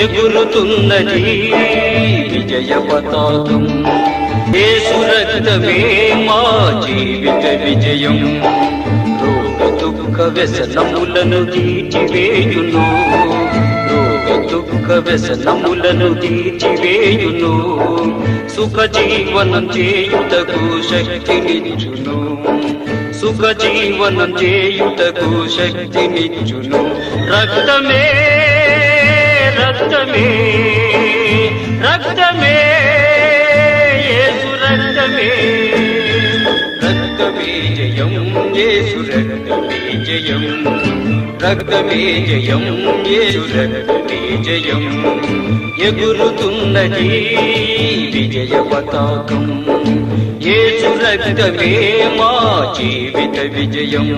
ఎగురుతున్నది విజయ పతాకం. యేసు రక్తమే మా జీవిత విజయం. రోగ దుఃఖ వ్యసనములను తీర్చివేయును, రోగ దుఃఖ వ్యసనములను తీర్చివేయును. సుఖ జీవనం చేయుటకు శక్తినిచ్చును, సుఖ జీవనం చేయుటకు శక్తినిచ్చును. రక్తమే రక్తమే రక్తమే యేసు రక్తమే, రక్తమే జయం యేసు రక్తమే జయం, రక్తమే జయం యేసు రక్తమే జయం. ఎగురుతున్నది విజయ పతాకం. యేసు రక్తమే మా జీవిత విజయం.